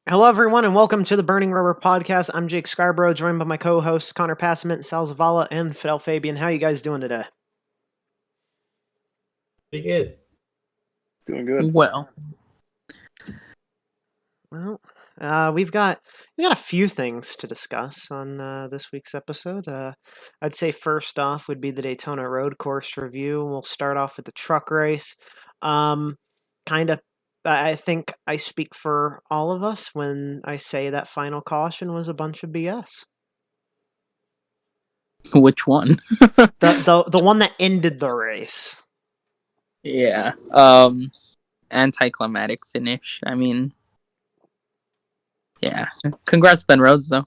Hello, everyone, and welcome to the Burning Rubber Podcast. I'm Jake Scarborough, joined by my co-hosts Connor Passament, Sal Zavala, and Fidel Fabian. How are you guys doing today? Pretty good. Doing good. Well, we've got a few things to discuss on this week's episode. I'd say first off would be the Daytona Road Course review. We'll start off with the truck race. Kind of, I think I speak for all of us when I say that final caution was a bunch of BS. Which one? The one that ended the race. Yeah. Anticlimactic finish. I mean, yeah. Congrats, Ben Rhodes, though.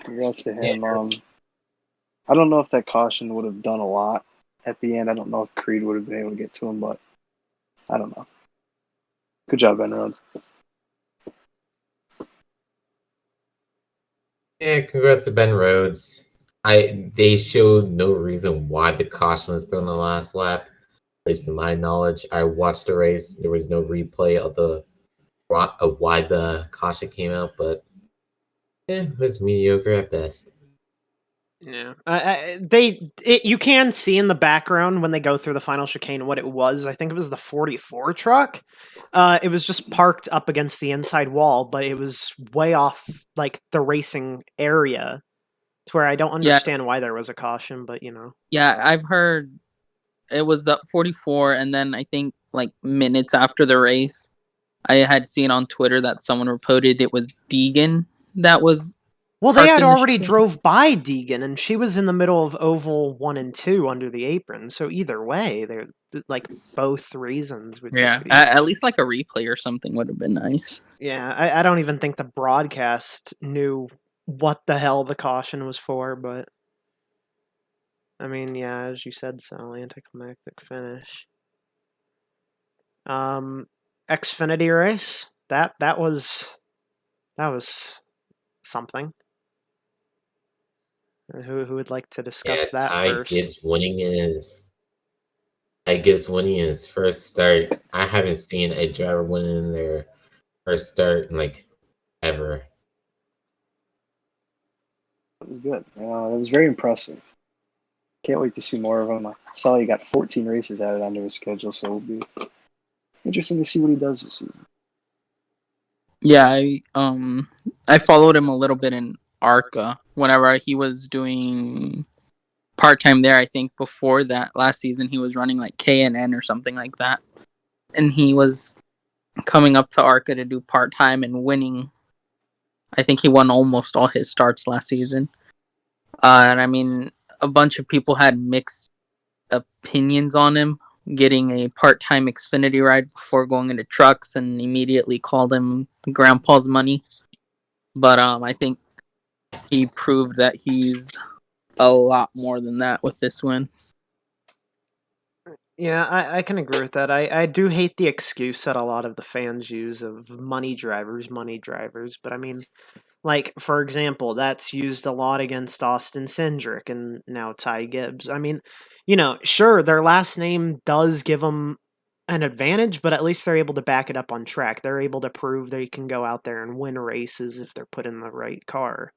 Congrats to him. Yeah. I don't know if that caution would have done a lot at the end. I don't know if Creed would have been able to get to him, but I don't know. Good job, Ben Rhodes. Yeah, congrats to Ben Rhodes. They showed no reason why the caution was thrown on the last lap. At least in my knowledge, I watched the race. There was no replay of why the caution came out, but it was mediocre at best. Yeah, you can see in the background when they go through the final chicane what it was. I think it was the 44 truck. It was just parked up against the inside wall, but it was way off like the racing area, to where I don't understand why there was a caution. But Yeah, I've heard it was the 44, and then I think like minutes after the race, I had seen on Twitter that someone reported it was Deegan that was. Well, they parked had in the already chicane. drove by Deegan, and she was in the middle of oval 1 and 2 under the apron. So either way, they're like both reasons would Yeah, just be. at least like a replay or something would have been nice. Yeah, I don't even think the broadcast knew what the hell the caution was for, but I mean, yeah, as you said, so anticlimactic finish. Xfinity race, that was something. Who would like to discuss that first? Ty Gibbs winning in his first start. I haven't seen a driver winning in their first start in like ever. That was good. That was very impressive. Can't wait to see more of him. I saw he got 14 races added onto his schedule, so it'll be interesting to see what he does this season. Yeah, I followed him a little bit in ARCA whenever he was doing part-time there. I think before that last season he was running like KNN or something like that, and he was coming up to ARCA to do part-time and winning. I think he won almost all his starts last season. And I mean, a bunch of people had mixed opinions on him getting a part-time Xfinity ride before going into trucks, and immediately called him grandpa's money. But I think he proved that he's a lot more than that with this win. Yeah, I can agree with that. I do hate the excuse that a lot of the fans use of money drivers. But I mean, like, for example, that's used a lot against Austin Cindric and now Ty Gibbs. I mean, sure, their last name does give them an advantage, but at least they're able to back it up on track. They're able to prove they can go out there and win races if they're put in the right car.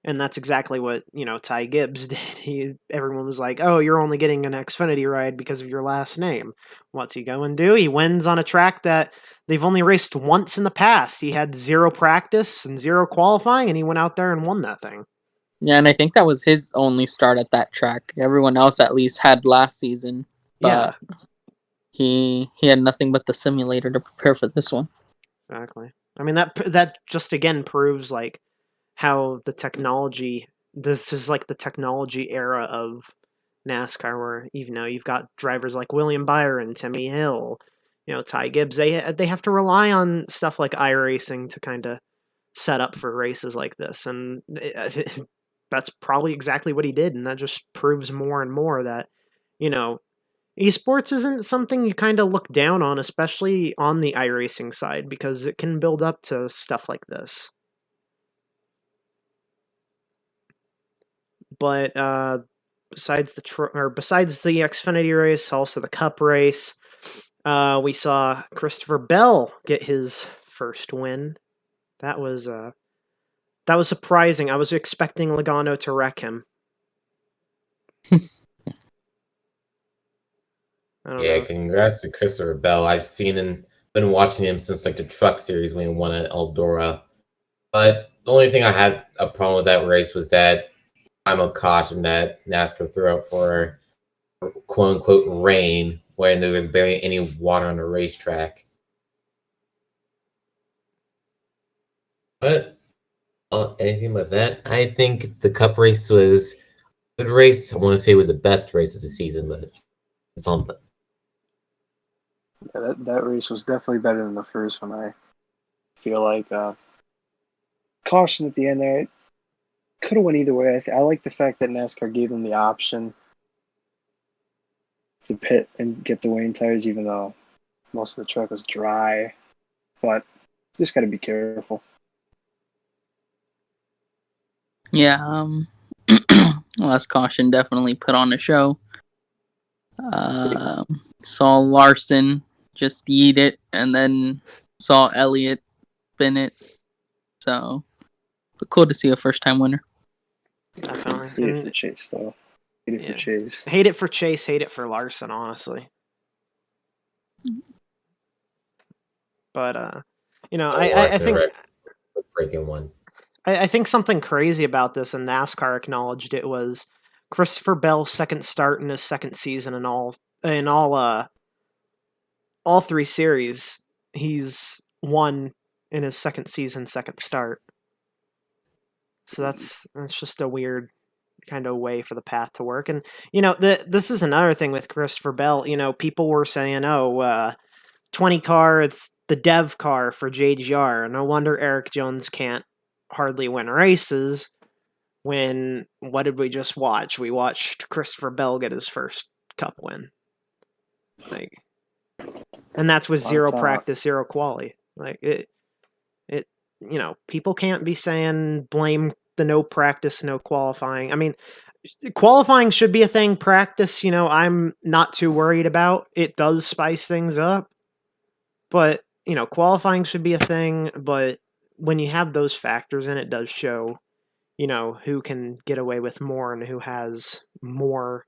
And that's exactly what, Ty Gibbs did. Everyone was like, oh, you're only getting an Xfinity ride because of your last name. What's he go and do? He wins on a track that they've only raced once in the past. He had 0 practice and 0 qualifying, and he went out there and won that thing. Yeah, and I think that was his only start at that track. Everyone else at least had last season. But Yeah. He had nothing but the simulator to prepare for this one. Exactly. I mean, that just again proves like how the technology. This is like the technology era of NASCAR, where you've got drivers like William Byron, Timmy Hill, Ty Gibbs. They have to rely on stuff like iRacing to kind of set up for races like this, and that's probably exactly what he did. And that just proves more and more that esports isn't something you kind of look down on, especially on the iRacing side, because it can build up to stuff like this. But besides the Xfinity race, also the Cup race, We saw Christopher Bell get his first win. That was surprising. I was expecting Logano to wreck him. I don't Yeah, know. congrats to Christopher Bell. I've been watching him since like the Truck Series when he won at Eldora. But the only thing I had a problem with that race was that I'm a caution that NASCAR threw out for quote unquote rain when there was barely any water on the racetrack. But anything but that, I think the Cup race was a good race. I want to say it was the best race of the season, but it's something. Yeah, that race was definitely better than the first one. I feel like caution at the end there. It could have went either way. I like the fact that NASCAR gave them the option to pit and get the Wayne tires, even though most of the track was dry. But just got to be careful. Yeah, last caution definitely put on a show. Saw Larson just eat it, and then saw Elliott spin it. So, but cool to see a first-time winner. Definitely. Hate it for Chase, though. Hate it for Chase. Hate it for Chase, hate it for Larson, honestly. But, I think... breaking one. I think something crazy about this, and NASCAR acknowledged it, was Christopher Bell's second start in his second season in all 3 series. He's won in his second season, second start. So that's just a weird kind of way for the path to work. And this is another thing with Christopher Bell. People were saying, 20 car, it's the dev car for JGR. No wonder Eric Jones can't hardly win races. When, what did we just watch? We watched Christopher Bell get his first Cup win. And that's with zero practice, zero quali. People can't be saying blame the no practice, no qualifying. I mean, qualifying should be a thing. Practice, I'm not too worried about. It does spice things up. But, qualifying should be a thing. But when you have those factors in, it does show, who can get away with more and who has more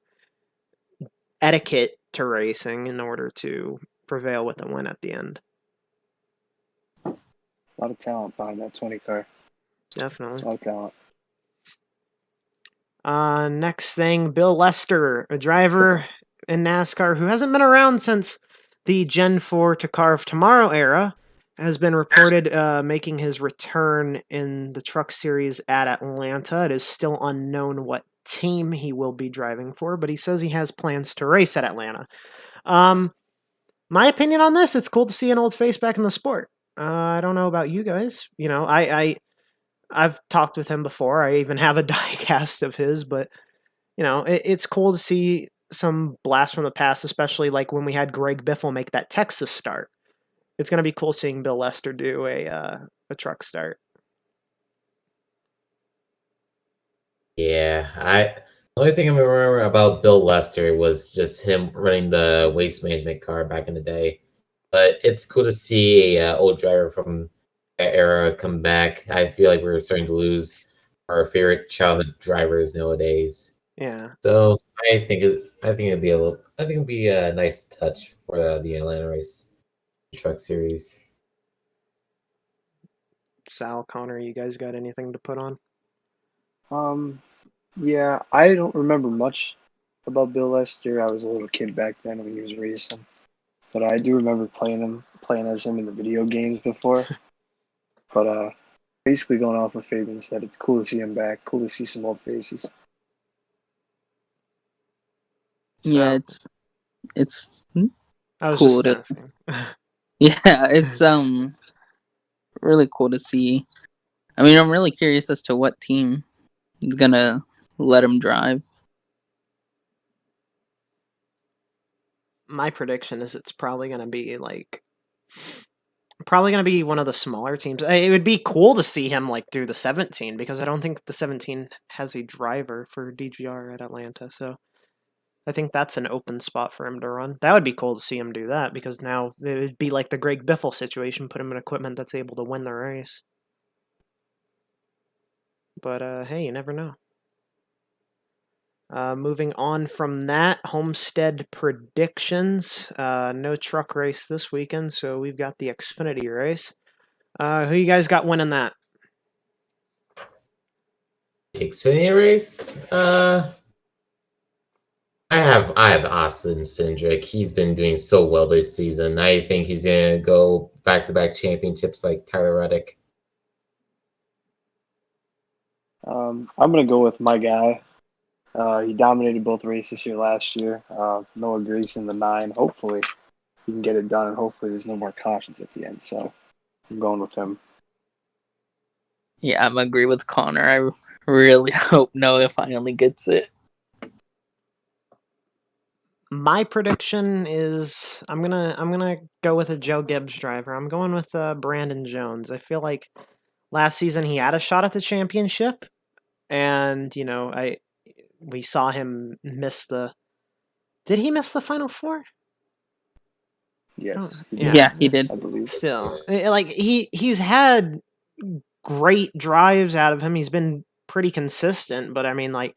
etiquette to racing in order to prevail with a win at the end. A lot of talent behind that 20 car. Definitely. A lot of talent. Next thing, Bill Lester, a driver in NASCAR who hasn't been around since the Gen 4 to Car of Tomorrow era, has been reported making his return in the Truck Series at Atlanta. It is still unknown what team he will be driving for, but he says he has plans to race at Atlanta. My opinion on this, it's cool to see an old face back in the sport. I don't know about you guys. I've talked with him before. I even have a diecast of his, but it's cool to see some blast from the past, especially like when we had Greg Biffle make that Texas start. It's going to be cool seeing Bill Lester do a truck start. Yeah, the only thing I remember about Bill Lester was just him running the waste management car back in the day. But it's cool to see a old driver from that era come back. I feel like we're starting to lose our favorite childhood drivers nowadays. Yeah. So I think it'd be a nice touch for the Atlanta race truck series. Sal, Connor, you guys got anything to put on? Yeah, I don't remember much about Bill Lester. I was a little kid back then when he was racing, but I do remember playing as him in the video games before. But basically going off what Fabian said, it's cool to see him back. Cool to see some old faces. Yeah, it's I was cool just asking. Yeah, it's really cool to see. I mean, I'm really curious as to what team is gonna let him drive. My prediction is it's probably gonna be one of the smaller teams. It would be cool to see him do the 17 because I don't think the 17 has a driver for DGR at Atlanta. So I think that's an open spot for him to run. That would be cool to see him do that because now it would be like the Greg Biffle situation, put him in equipment that's able to win the race. But hey, you never know. Moving on from that, Homestead predictions. No truck race this weekend, so we've got the Xfinity race. Who you guys got winning that? Xfinity race? I have Austin Cindric. He's been doing so well this season. I think he's gonna go back-to-back championships like Tyler Reddick. I'm gonna go with my guy. He dominated both races here last year. Noah Gragson, the 9. Hopefully, he can get it done, and hopefully, there's no more cautions at the end. So, I'm going with him. Yeah, I'm agree with Connor. I really hope Noah finally gets it. My prediction is I'm gonna go with a Joe Gibbs driver. I'm going with Brandon Jones. I feel like last season he had a shot at the championship, and we saw him miss the. Did he miss the Final Four? Yes. Yeah, he did. I believe. Still, like he's had great drives out of him. He's been pretty consistent, but I mean, like,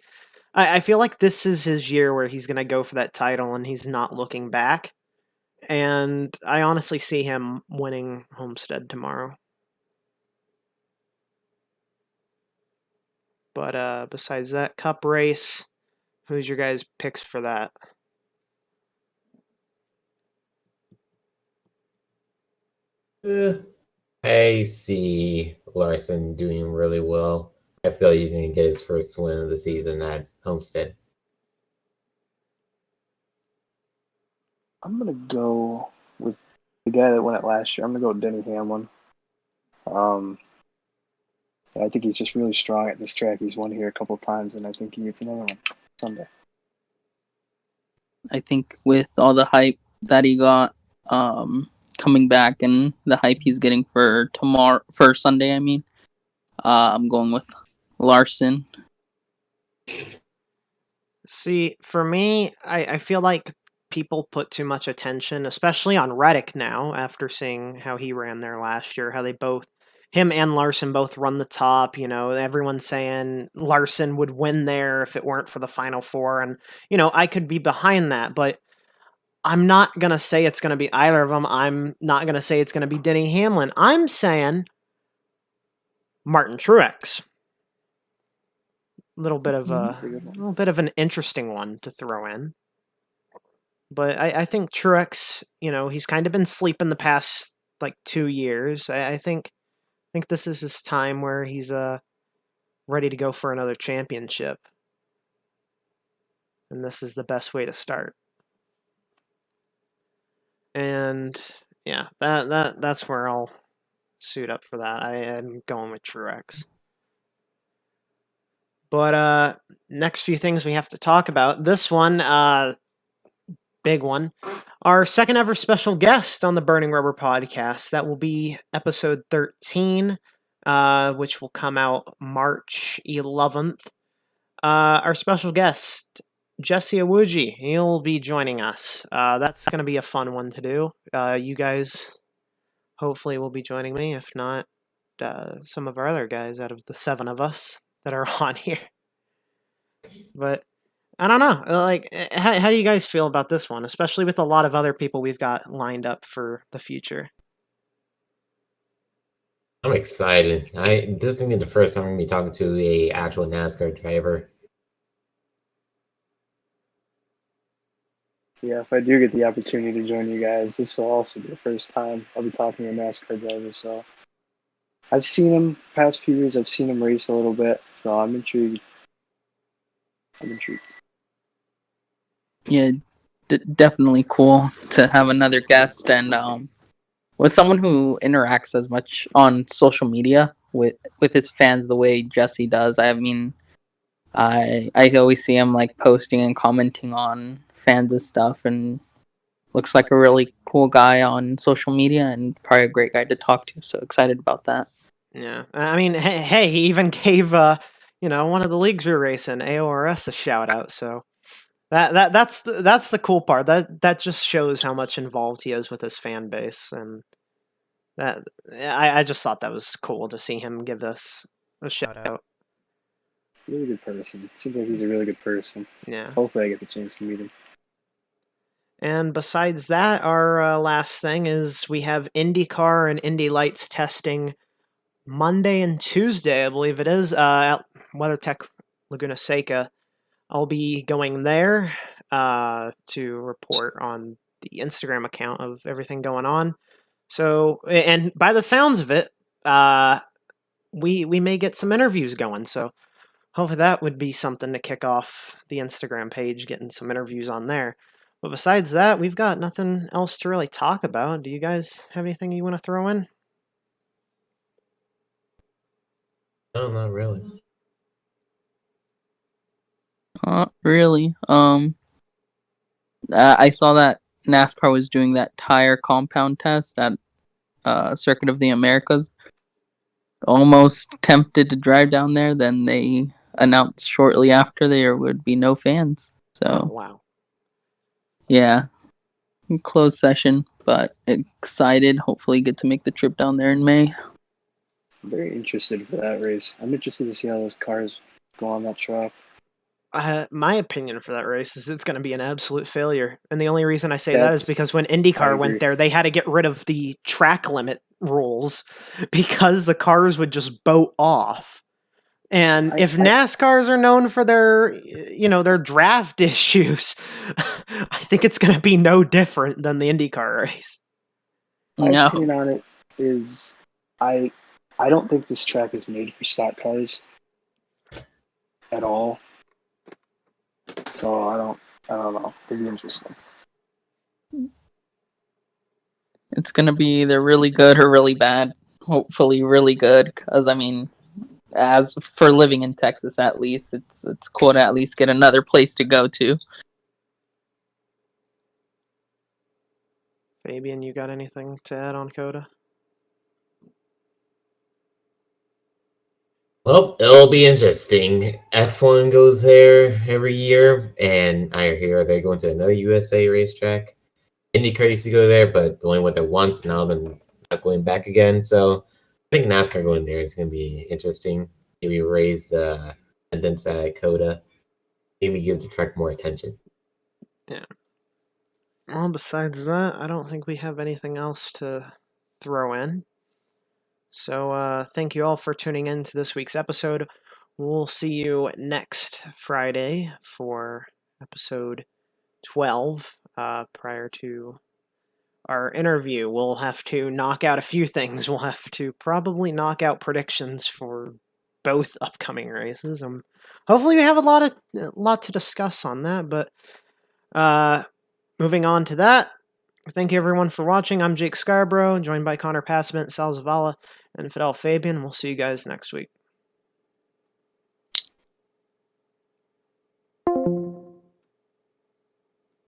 I feel like this is his year where he's gonna go for that title, and he's not looking back. And I honestly see him winning Homestead tomorrow. But besides that Cup race, who's your guys' picks for that? I see Larson doing really well. I feel he's going to get his first win of the season at Homestead. I'm gonna go with the guy that won it last year. I'm gonna go with Denny Hamlin. I think he's just really strong at this track. He's won here a couple times, and I think he gets another one Sunday. I think with all the hype that he got coming back and the hype he's getting for Sunday, I'm going with Larson. See, for me, I feel like people put too much attention, especially on Reddick now, after seeing how he ran there last year, how him and Larson both run the top. Everyone's saying Larson would win there if it weren't for the Final Four. And, I could be behind that, but I'm not going to say it's going to be either of them. I'm not going to say it's going to be Denny Hamlin. I'm saying Martin Truex. A little bit of an interesting one to throw in. But I think Truex, he's kind of been sleeping the past 2 years. I think this is his time where he's ready to go for another championship. And this is the best way to start. And yeah, that's where I'll suit up for that. I am going with Truex. But next few things we have to talk about. This one, big one. Our second ever special guest on the Burning Rubber podcast. That will be episode 13, which will come out March 11th. Our special guest, Jesse Awuji, he'll be joining us. That's going to be a fun one to do. You guys hopefully will be joining me. If not, some of our other guys out of the 7 of us that are on here. But I don't know. How do you guys feel about this one, especially with a lot of other people we've got lined up for the future? I'm excited. This is gonna be the first time I'm gonna be talking to a actual NASCAR driver. Yeah, if I do get the opportunity to join you guys, this will also be the first time I'll be talking to a NASCAR driver. So I've seen him past few years. I've seen him race a little bit, so I'm intrigued. Yeah, definitely cool to have another guest and with someone who interacts as much on social media with his fans the way Jesse does. I always see him posting and commenting on fans' stuff, and looks like a really cool guy on social media and probably a great guy to talk to. So excited about that. Yeah, I mean, hey, he even gave one of the leagues we were racing, AORS, a shout out. So That's the cool part. That just shows how much involved he is with his fan base, and that I just thought that was cool to see him give this a shout out. Really good person. Seems like he's a really good person. Yeah. Hopefully, I get the chance to meet him. And besides that, our last thing is we have IndyCar and Indy Lights testing Monday and Tuesday, I believe it is, at WeatherTech Laguna Seca. I'll be going there to report on the Instagram account of everything going on. So, and by the sounds of it, we may get some interviews going. So, hopefully that would be something to kick off the Instagram page, getting some interviews on there. But besides that, we've got nothing else to really talk about. Do you guys have anything you want to throw in? No, not really. Not really. I saw that NASCAR was doing that tire compound test at Circuit of the Americas. Almost tempted to drive down there, then they announced shortly after there would be no fans. Oh, So wow. yeah, closed session, but excited. Hopefully, get to make the trip down there in May. I'm very interested for that race. I'm interested to see how those cars go on that track. My opinion for that race is it's going to be an absolute failure. And the only reason I say that is That's- because when I IndyCar agree. went there, they had to get rid of the track limit rules because the cars would just boat off. And if NASCARs are known for their, their draft issues, I think it's going to be no different than the IndyCar race. My No. opinion on it is I don't think this track is made for stock cars at all. So I don't know. It'd be interesting. It's gonna be either really good or really bad. Hopefully, really good, because I mean, as for living in Texas, at least it's cool to at least get another place to go to. Fabian, you got anything to add on Coda? Well, it'll be interesting. F1 goes there every year, and I hear they're going to another USA racetrack. IndyCar used to go there, but they only went there once. Now they're not going back again. So I think NASCAR going there is going to be interesting. Maybe raise the attendance at Coda. Maybe give the track more attention. Yeah. Well, besides that, I don't think we have anything else to throw in. So thank you all for tuning in to this week's episode. We'll see you next Friday for episode 12. Prior to our interview, we'll have to knock out a few things. We'll have to probably knock out predictions for both upcoming races. Hopefully we have a lot to discuss on that. But moving on to that, thank you everyone for watching. I'm Jake Scarborough, joined by Connor Passman, Sal Zavala, and Fidel Fabian. We'll see you guys next week.